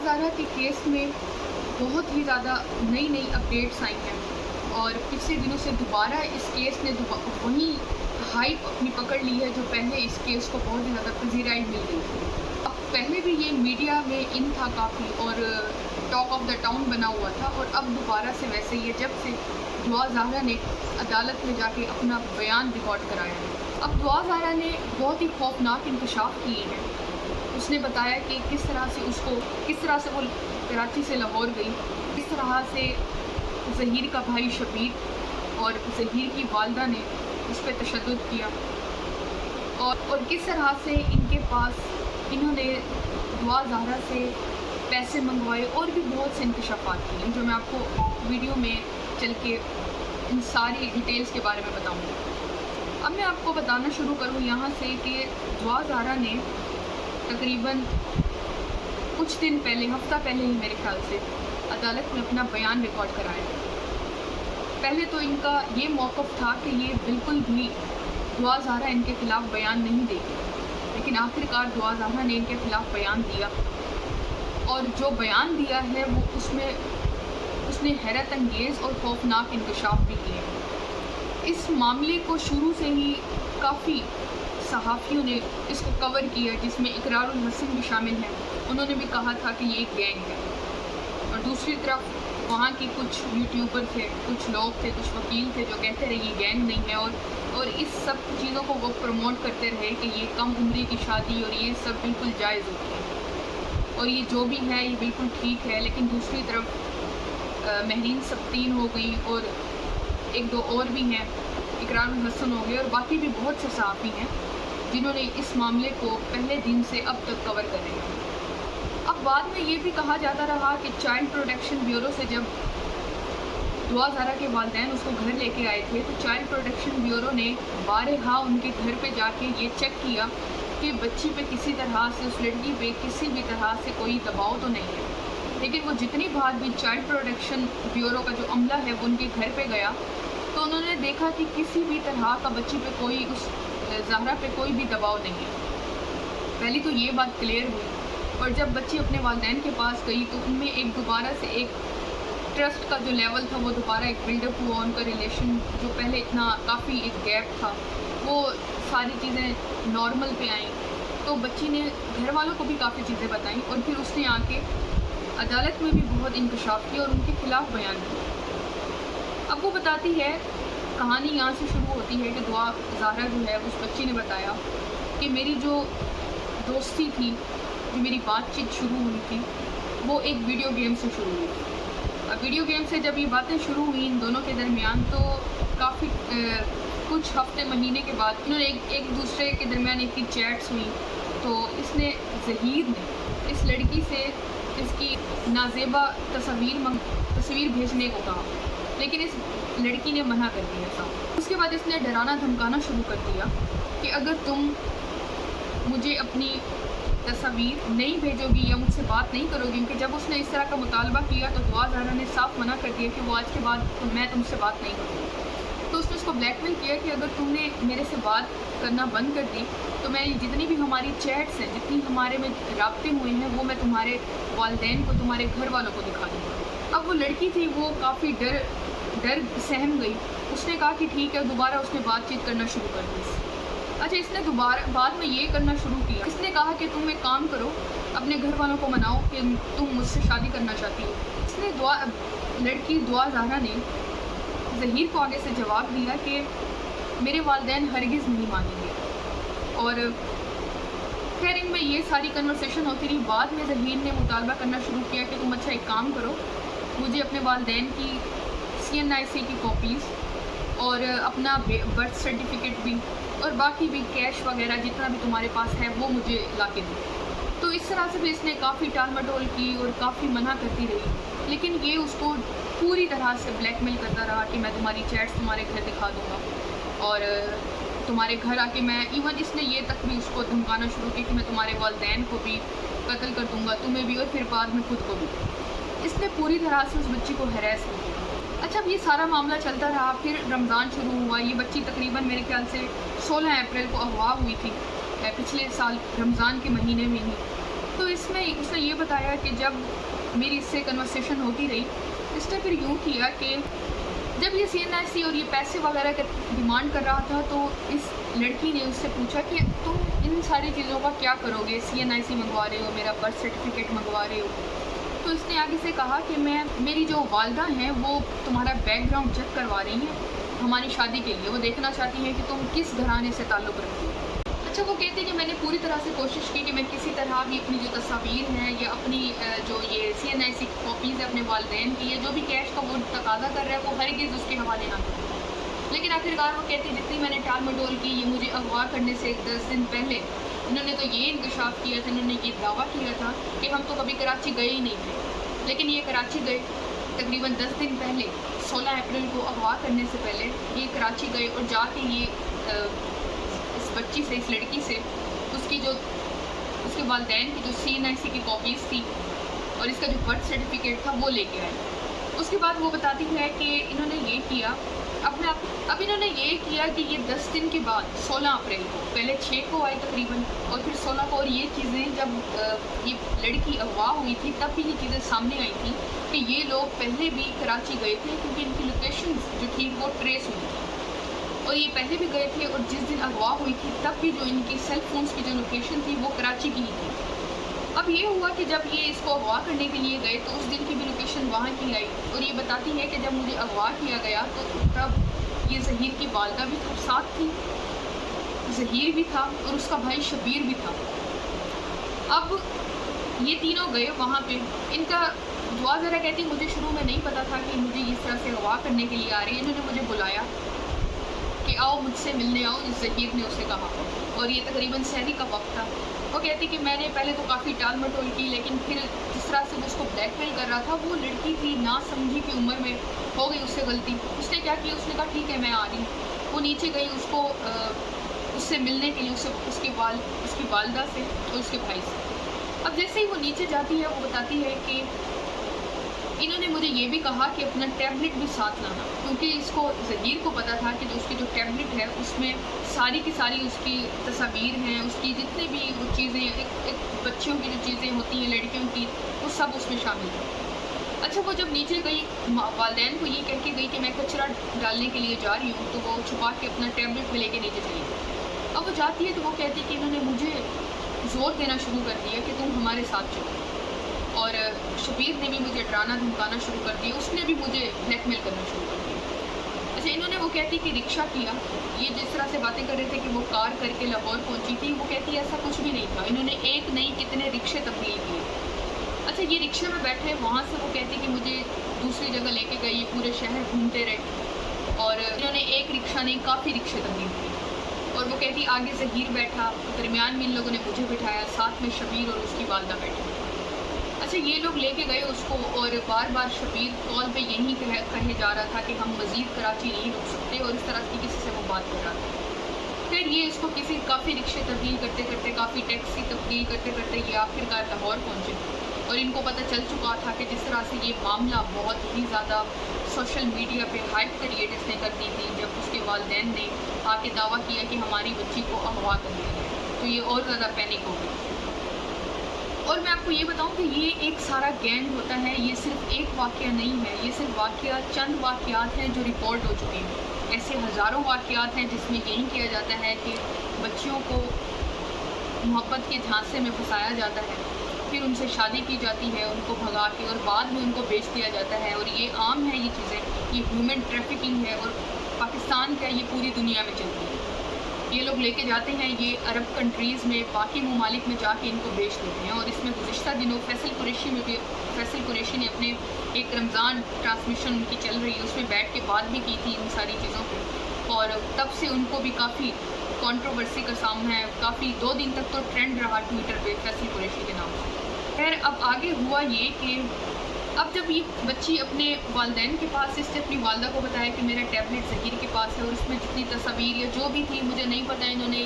زہرا کے کیس میں بہت ہی زیادہ نئی اپڈیٹس آئی ہیں اور پچھلے دنوں سے دوبارہ اس کیس نے وہی ہائپ اپنی پکڑ لی ہے جو پہلے اس کیس کو بہت ہی زیادہ پذیرائی مل گئی تھی۔ اب پہلے بھی یہ میڈیا میں ان تھا کافی اور ٹاک آف دا ٹاؤن بنا ہوا تھا، اور اب دوبارہ سے ویسے ہی ہے جب سے دعا زہرا نے عدالت میں جا کے اپنا بیان ریکارڈ کرایا ہے۔ اب دعا زہرا نے بہت ہی خوفناک انکشاف کیے ہیں۔ اس نے بتایا کہ کس طرح سے وہ کراچی سے لاہور گئی، کس طرح سے ظہیر کا بھائی شبیر اور ظہیر کی والدہ نے اس پہ تشدد کیا، اور کس طرح سے ان کے پاس انہوں نے دعا زہرا سے پیسے منگوائے، اور بھی بہت سے انکشافات کیے ہیں جو میں آپ کو ویڈیو میں چل کے ان ساری ڈیٹیلز کے بارے میں بتاؤں گی۔ اب میں آپ کو بتانا شروع کروں یہاں سے کہ دعا زہرا نے تقریباً کچھ دن پہلے، ہفتہ پہلے ہی میرے خیال سے عدالت میں اپنا بیان ریکارڈ کرایا۔ پہلے تو ان کا یہ موقف تھا کہ یہ بالکل بھی دعا زہرا ان کے خلاف بیان نہیں دے گی، لیکن آخرکار دعا زہرا نے ان کے خلاف بیان دیا، اور جو بیان دیا ہے وہ اس نے حیرت انگیز اور خوفناک انکشاف بھی کیے ہیں۔ اس معاملے کو شروع سے ہی کافی صحافیوں نے اس کو کور کیا، جس میں اقرار الحسن بھی شامل ہیں۔ انہوں نے بھی کہا تھا کہ یہ ایک گینگ ہے، اور دوسری طرف وہاں کی کچھ یوٹیوبر تھے، کچھ لوگ تھے، کچھ وکیل تھے جو کہتے رہے یہ گینگ نہیں ہے، اور اس سب چیزوں کو وہ پروموٹ کرتے رہے کہ یہ کم عمری کی شادی اور یہ سب بالکل جائز ہوتی ہے، اور یہ جو بھی ہے یہ بالکل ٹھیک ہے۔ لیکن دوسری طرف مہرین سبطین ہو گئی اور ایک دو اور بھی ہیں، اقرار الحسن ہو گئے، اور باقی بھی بہت سے صحافی ہیں جنہوں نے اس معاملے کو پہلے دن سے اب تک کور کر رہے ہیں۔ اب بعد میں یہ بھی کہا جاتا رہا کہ چائلڈ پروٹیکشن بیورو سے جب دعا زہرا کے والدین اس کو گھر لے کے آئے تھے تو چائلڈ پروٹیکشن بیورو نے بارہا ان کے گھر پہ جا کے یہ چیک کیا کہ بچی پہ کسی طرح سے، اس لڑکی پہ کسی بھی طرح سے کوئی دباؤ تو نہیں ہے۔ لیکن وہ جتنی بار بھی چائلڈ پروٹیکشن بیورو کا جو عملہ ہے وہ ان کے گھر پہ گیا تو انہوں نے دیکھا کہ کسی بھی طرح کا بچی پہ کوئی، اس زہرا پہ کوئی بھی دباؤ نہیں ہے۔ پہلی تو یہ بات کلیئر ہوئی، اور جب بچی اپنے والدین کے پاس گئی تو ان میں ایک دوبارہ سے ایک ٹرسٹ کا جو لیول تھا وہ دوبارہ ایک بلڈ اپ ہوا، ان کا ریلیشن جو پہلے اتنا کافی ایک گیپ تھا وہ ساری چیزیں نارمل پہ آئیں، تو بچی نے گھر والوں کو بھی کافی چیزیں بتائیں، اور پھر اس نے آ کے عدالت میں بھی بہت انکشاف کیا اور ان کے خلاف بیان کیا۔ اب وہ بتاتی ہے، کہانی یہاں سے شروع ہوتی ہے کہ دعا زہرا جو ہے اس بچی نے بتایا کہ میری جو دوستی تھی، جو میری بات چیت شروع ہوئی تھی وہ ایک ویڈیو گیم سے شروع ہوئی تھی۔ اب ویڈیو گیم سے جب یہ باتیں شروع ہوئیں ان دونوں کے درمیان تو کافی کچھ ہفتے مہینے کے بعد انہوں نے ایک دوسرے کے درمیان ایک چیٹس ہوئی، تو اس نے ظہیر نے اس لڑکی سے اس کی نازیبا تصویر بھیجنے کو کہا، لیکن اس لڑکی نے منع کر دیا تھا۔ اس کے بعد اس نے ڈرانا دھمکانا شروع کر دیا کہ اگر تم مجھے اپنی تصاویر نہیں بھیجو گی یا مجھ سے بات نہیں کرو گی، کیونکہ جب اس نے اس طرح کا مطالبہ کیا تو دعا زہرا نے صاف منع کر دیا کہ وہ آج کے بعد میں تم سے بات نہیں کروں گی۔ تو اس نے اس کو بلیک میل کیا کہ اگر تم نے میرے سے بات کرنا بند کر دی تو میں جتنی بھی ہماری چیٹس ہیں، جتنی ہمارے میں رابطے ہوئے ہیں، وہ میں تمہارے والدین کو، تمہارے گھر والوں کو دکھا دوں گا۔ اب وہ لڑکی تھی وہ کافی ڈر سہم گئی، اس نے کہا کہ ٹھیک ہے، دوبارہ اس نے بات چیت کرنا شروع کر دی۔ اچھا، اس نے دوبارہ بعد میں یہ کرنا شروع کیا، اس نے کہا کہ تم ایک کام کرو، اپنے گھر والوں کو مناؤ کہ تم مجھ سے شادی کرنا چاہتی ہو۔ اس نے لڑکی دعا زہرا نے ظہیر کو آگے سے جواب دیا کہ میرے والدین ہرگز نہیں مانیں گے، اور خیر ان میں یہ ساری کنورسیشن ہوتی رہی۔ بعد میں ظہیر نے مطالبہ کرنا شروع کیا کہ تم اچھا ایک کام کرو، مجھے اپنے والدین کی CNIC کی کاپیز اور اپنا برتھ سرٹیفکیٹ بھی اور باقی بھی کیش وغیرہ جتنا بھی تمہارے پاس ہے وہ مجھے لا کے دو۔ تو اس طرح سے بھی اس نے کافی ٹال مٹول کی اور کافی منع کرتی رہی، لیکن یہ اس کو پوری طرح سے بلیک میل کرتا رہا کہ میں تمہاری چیٹس تمہارے گھر دکھا دوں گا، اور تمہارے گھر آ کے میں ایون اس نے یہ تک بھی اس کو دھمکانا شروع کی کہ میں تمہارے والدین کو بھی قتل کر دوں گا، تمہیں بھی، اور پھر بعد میں خود کو بھی۔ اس نے پوری طرح سے اس بچی کو ہیراس کیا۔ اچھا، اب یہ سارا معاملہ چلتا رہا، پھر رمضان شروع ہوا۔ یہ بچی تقریباً میرے خیال سے 16 اپریل کو اغوا ہوئی تھی، پچھلے سال رمضان کے مہینے میں ہی۔ تو اس میں اس نے یہ بتایا کہ جب میری اس سے کنورسیشن ہوتی رہی، اس نے پھر یوں کیا کہ جب یہ CNIC اور یہ پیسے وغیرہ کا ڈیمانڈ کر رہا تھا تو اس لڑکی نے اس سے پوچھا کہ تم ان ساری چیزوں کا کیا کرو گے، CNIC منگوا رہے ہو، میرا برتھ سرٹیفکیٹ منگوا رہے ہو. تو اس نے آگے سے کہا کہ میری جو والدہ ہیں وہ تمہارا بیک گراؤنڈ چیک کروا رہی ہیں ہماری شادی کے لیے، وہ دیکھنا چاہتی ہیں کہ تم کس گھرانے سے تعلق رکھتی ہو. اچھا، وہ کہتے ہیں کہ میں نے پوری طرح سے کوشش کی کہ میں کسی طرح بھی اپنی جو تصاویر ہیں یا اپنی جو یہ CNIC کی کاپیز ہے اپنے والدین کی ہے، جو بھی کیش کا وہ تقاضا کر رہا ہے وہ ہرگز اس کے حوالے نہ کروں. لیکن آخرکار وہ کہتے ہیں جتنی میں نے ٹال مٹول کی، یہ مجھے اغوا کرنے سے 10 دن پہلے انہوں نے تو یہ انکشاف کیا تھا، انہوں نے یہ دعویٰ کیا تھا کہ ہم تو کبھی کراچی گئے ہی نہیں تھے، لیکن یہ کراچی گئے تقریباً 10 دن پہلے 16 اپریل کو اغوا کرنے سے پہلے یہ کراچی گئے اور جا کے یہ اس بچی سے، اس لڑکی سے اس کے والدین کی جو CNIC کی کاپیز تھی اور اس کا جو برتھ سرٹیفکیٹ تھا وہ لے کے آئے. اس کے بعد وہ بتاتی ہے کہ انہوں نے یہ کیا اب انہوں نے یہ کیا کہ یہ 10 دن کے بعد 16 اپریل کو، پہلے 6 کو آئی تقریباً اور پھر 16 کو، اور یہ چیزیں جب یہ لڑکی اغوا ہوئی تھی تب بھی یہ چیزیں سامنے آئی تھیں کہ یہ لوگ پہلے بھی کراچی گئے تھے کیونکہ ان کی لوکیشن جو تھی وہ ٹریس ہوئی تھی اور یہ پہلے بھی گئے تھے، اور جس دن اغوا ہوئی تھی تب بھی جو ان کی سیل فونز کی جو لوکیشن تھی وہ کراچی کی ہی تھی. اب یہ ہوا کہ جب یہ اس کو اغوا کرنے کے لیے گئے تو اس دن کی بھی لوکیشن وہاں کی آئی، اور یہ بتاتی ہے کہ جب مجھے اغوا کیا گیا تو تب یہ ظہیر کی والدہ بھی ساتھ تھی، ظہیر بھی تھا اور اس کا بھائی شبیر بھی تھا. اب یہ تینوں گئے وہاں پہ. ان کا دعا ذرا کہتی مجھے شروع میں نہیں پتا تھا کہ مجھے اس طرح سے اغوا کرنے کے لیے آ رہی ہے. انہوں نے مجھے بلایا کہ آؤ مجھ سے ملنے آؤ، اس ظہیر نے اسے کہا، اور یہ تقریباً سحری کا وقت تھا. وہ کہتی کہ میں نے پہلے تو کافی ٹال مٹول کی، لیکن پھر جس طرح سے وہ اس کو بلیک میل کر رہا تھا، وہ لڑکی تھی نا سمجھی کی عمر میں، ہو گئی اس سے غلطی. اس نے کیا کیا، اس نے کہا ٹھیک ہے میں آ رہی ہوں. وہ نیچے گئی اس کو اس سے ملنے کے لیے، اس کی والدہ سے اور اس کے بھائی سے. اب جیسے ہی وہ نیچے جاتی ہے وہ بتاتی ہے کہ انہوں نے مجھے یہ بھی کہا کہ اپنا ٹیبلٹ بھی ساتھ لانا، کیونکہ اس کو ظہیر کو پتا تھا کہ جو اس کی جو ٹیبلٹ ہے اس میں ساری کی ساری اس کی تصاویر ہیں، اس کی جتنے بھی وہ چیزیں ایک بچیوں کی جو چیزیں ہوتی ہیں لڑکیوں کی، وہ سب اس میں شامل ہیں. اچھا، وہ جب نیچے گئی والدین کو یہ کہہ کے گئی کہ میں کچرا ڈالنے کے لیے جا رہی ہوں، تو وہ چھپا کے اپنا ٹیبلٹ بھی لے کے نیچے چلی گئی. اب وہ جاتی ہے تو وہ کہتی ہے کہ انہوں نے مجھے زور دینا شروع کر دیا کہ تم ہمارے ساتھ چلو، اور شبیر نے بھی مجھے ڈرانا دھمکانا شروع کر دیا، اس نے بھی مجھے بلیک میل کرنا شروع کر دیا. اچھا، انہوں نے وہ کہتی کہ رکشہ کیا، یہ جس طرح سے باتیں کر رہے تھے کہ وہ کار کر کے لاہور پہنچی تھی، وہ کہتی ایسا کچھ بھی نہیں تھا، انہوں نے ایک نہیں کتنے رکشے تبدیل کیے. اچھا، یہ رکشے میں بیٹھے، وہاں سے وہ کہتی کہ مجھے دوسری جگہ لے کے گئے، یہ پورے شہر گھومتے رہے، اور انہوں نے ایک رکشہ نہیں کافی رکشے تبدیل کیے. اور وہ کہتی آگے ظہیر بیٹھا، درمیان میں ان لوگوں نے مجھے بٹھایا، ساتھ میں شبیر اور اس کی والدہ بیٹھی. اچھا، یہ لوگ لے کے گئے اس کو، اور بار بار شبیر کال پہ یہی کہے جا رہا تھا کہ ہم مزید کراچی نہیں رک سکتے، اور اس طرح کی کسی سے وہ بات کر رہا تھا. پھر یہ اس کو کافی رکشے تبدیل کرتے کرتے، کافی ٹیکسی تبدیل کرتے کرتے یہ آخرکار لاہور پہنچے، اور ان کو پتہ چل چکا تھا کہ جس طرح سے یہ معاملہ بہت ہی زیادہ سوشل میڈیا پہ ہائپ کریٹ اس نے کر دی تھی، جب اس کے والدین نے آ کے دعویٰ کیا کہ ہماری بچی کو اغوا کر لیا گیا، تو یہ اور زیادہ پینک ہو گئی. اور میں آپ کو یہ بتاؤں کہ یہ ایک سارا گینگ ہوتا ہے، یہ صرف ایک واقعہ نہیں ہے، یہ صرف چند واقعات ہیں جو رپورٹ ہو چکے ہیں. ایسے ہزاروں واقعات ہیں جس میں یہی کیا جاتا ہے کہ بچیوں کو محبت کے جھانسے میں پھنسایا جاتا ہے، پھر ان سے شادی کی جاتی ہے ان کو بھگا کے، اور بعد میں ان کو بیچ دیا جاتا ہے. اور یہ عام ہے، یہ چیزیں، یہ ہیومن ٹریفکنگ ہے، اور پاکستان کا یہ پوری دنیا میں چلتی ہے. یہ لوگ لے کے جاتے ہیں، یہ عرب کنٹریز میں باقی ممالک میں جا کے ان کو بیچ دیتے ہیں. اور اس میں گزشتہ دنوں فیصل قریشی نے اپنے ایک رمضان ٹرانسمیشن ان کی چل رہی ہے، اس میں بیٹھ کے بات بھی کی تھی ان ساری چیزوں پہ، اور تب سے ان کو بھی کافی کنٹروورسی کا سامنا ہے. کافی 2 دن تک تو ٹرینڈ رہا ٹویٹر پہ فیصل قریشی کے نام سے. خیر، اب آگے ہوا یہ کہ اب جب یہ بچی اپنے والدین کے پاس، اس نے اپنی والدہ کو بتایا کہ میرا ٹیبلٹ ظہیر کے پاس ہے، اور اس میں جتنی تصاویر یا جو بھی تھی، مجھے نہیں پتہ انہوں نے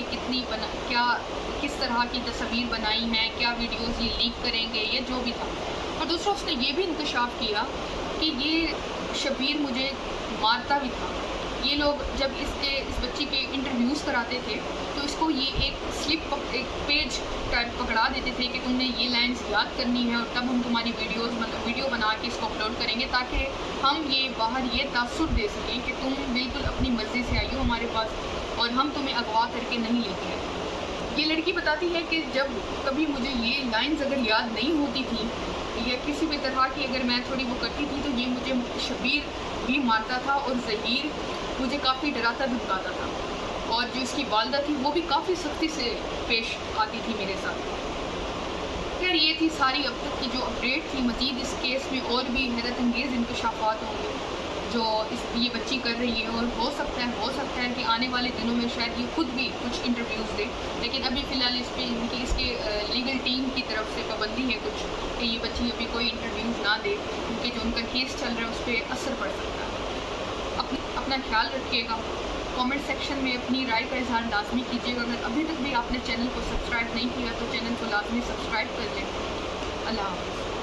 کس طرح کی تصاویر بنائی ہیں، کیا ویڈیوز یہ لیک کریں گے یا جو بھی تھا. اور دوسرا اس نے یہ بھی انکشاف کیا کہ یہ شبیر مجھے مارتا بھی تھا. یہ لوگ جب اس بچی کے انٹرویوز کراتے تھے تو اس کو یہ ایک سلپ ایک پیج ٹائپ پکڑا دیتے تھے کہ تم نے یہ لائنز یاد کرنی ہے اور تب ہم تمہاری ویڈیو بنا کے اس کو اپلوڈ کریں گے تاکہ ہم یہ باہر یہ تاثر دے سکیں کہ تم بالکل اپنی مرضی سے آئی ہو ہمارے پاس اور ہم تمہیں اغوا کر کے نہیں لیتے ہیں۔ یہ لڑکی بتاتی ہے کہ جب کبھی مجھے یہ لائنز اگر یاد نہیں ہوتی تھیں یا کسی بھی طرح کی اگر میں تھوڑی وہ کرتی تھی تو یہ مجھے شبیر بھی مارتا تھا اور ظہیر مجھے کافی ڈراتا دھمکاتا تھا، اور جو اس کی والدہ تھی وہ بھی کافی سختی سے پیش آتی تھی میرے ساتھ۔ خیر یہ تھی ساری اب تک کی جو اپڈیٹ تھی، مزید اس کیس میں اور بھی حیرت انگیز انکشافات ہوں گے جو یہ بچی کر رہی ہے، اور ہو سکتا ہے کہ آنے والے دنوں میں شاید یہ خود بھی کچھ انٹرویوز دے، لیکن ابھی فی الحال اس پہ اس کے لیگل ٹیم کی طرف سے پابندی ہے کچھ کہ یہ بچی ابھی کوئی انٹرویوز نہ دے کیونکہ جو ان کا کیس چل رہا ہے اس پہ اثر پڑ سکتا ہے۔ اپنا خیال رکھیے گا، کامنٹ سیکشن میں اپنی رائے کا اظہار لازمی کیجیے گا۔ اگر ابھی تک بھی آپ نے چینل کو سبسکرائب نہیں کیا تو چینل کو لازمی سبسکرائب کر لیں۔ اللہ حافظ۔